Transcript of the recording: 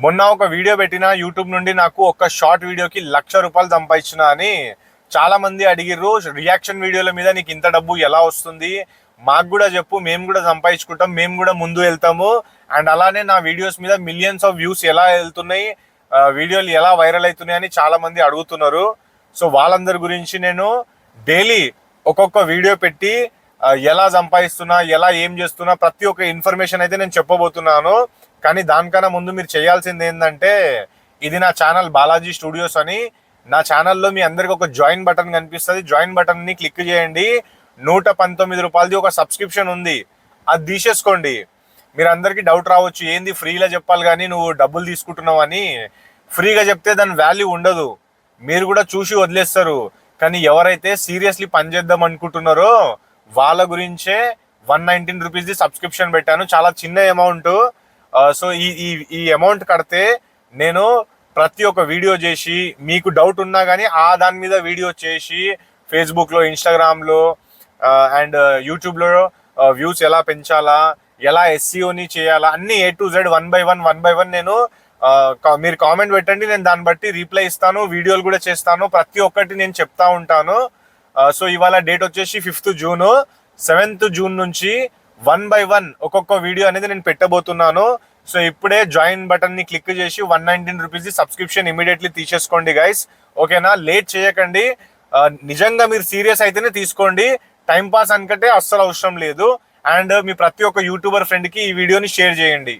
మొన్న ఒక వీడియో పెట్టిన యూట్యూబ్ నుండి నాకు ఒక షార్ట్ వీడియోకి ₹1,00,000 సంపాదించిన అని చాలా మంది అడిగిర్రు. రియాక్షన్ వీడియోల మీద నీకు ఇంత డబ్బు ఎలా వస్తుంది, మాకు కూడా చెప్పు, మేము కూడా సంపాదించుకుంటాం, మేము కూడా ముందు వెళ్తాము. అండ్ అలానే నా వీడియోస్ మీద మిలియన్స్ ఆఫ్ వ్యూస్ ఎలా వెళ్తున్నాయి, వీడియోలు ఎలా వైరల్ అవుతున్నాయి అని చాలా మంది అడుగుతున్నారు. సో వాళ్ళందరి గురించి నేను డైలీ ఒక్కొక్క వీడియో పెట్టి ఎలా సంపాదిస్తున్నా, ఎలా ఏం చేస్తున్నా, ప్రతి ఒక్క ఇన్ఫర్మేషన్ అయితే నేను చెప్పబోతున్నాను. కానీ దానికన్నా ముందు మీరు చేయాల్సింది ఏంటంటే, ఇది నా ఛానల్ బాలాజీ స్టూడియోస్ అని. నా ఛానల్లో మీ అందరికి ఒక జాయిన్ బటన్ కనిపిస్తుంది. జాయిన్ బటన్ని క్లిక్ చేయండి. ₹119 ఒక సబ్స్క్రిప్షన్ ఉంది, అది తీసేసుకోండి. మీరు అందరికీ డౌట్ రావచ్చు, ఏంది ఫ్రీగా చెప్పాలి కానీ నువ్వు డబ్బులు తీసుకుంటున్నావు అని. ఫ్రీగా చెప్తే దాని వాల్యూ ఉండదు, మీరు కూడా చూసి వదిలేస్తారు. కానీ ఎవరైతే సీరియస్లీ పనిచేద్దాం అనుకుంటున్నారో వాళ్ళ గురించే ₹119 సబ్స్క్రిప్షన్ పెట్టాను. చాలా చిన్న అమౌంట్. సో ఈ అమౌంట్ కడితే నేను ప్రతి ఒక్క వీడియో చేసి, మీకు డౌట్ ఉన్నా కానీ దాని మీద వీడియో చేసి ఫేస్బుక్లో, ఇన్స్టాగ్రామ్లో అండ్ యూట్యూబ్లో వ్యూస్ ఎలా పెంచాలా, ఎలా SEOని చేయాలా, అన్ని A to Z 1 by 1 నేను మీరు కామెంట్ పెట్టండి, నేను దాన్ని బట్టి రీప్లై ఇస్తాను, వీడియోలు కూడా చేస్తాను, ప్రతి ఒక్కటి నేను చెప్తా ఉంటాను. సో ఇవాళ డేట్ వచ్చేసి 5th June. 7th June నుంచి 1 by 1 ఒక్కొక్క వీడియో అనేది నేను పెట్టబోతున్నాను. సో ఇప్పుడే జాయిన్ బటన్ని క్లిక్ చేసి ₹119 సబ్స్క్రిప్షన్ ఇమీడియట్లీ తీసేసుకోండి గైస్. ఓకేనా, లేట్ చేయకండి. నిజంగా మీరు సీరియస్ అయితేనే తీసుకోండి, టైం పాస్ అనుకంటే అస్సలు అవసరం లేదు. అండ్ మీ ప్రతి ఒక్క యూట్యూబర్ ఫ్రెండ్కి ఈ వీడియోని షేర్ చేయండి.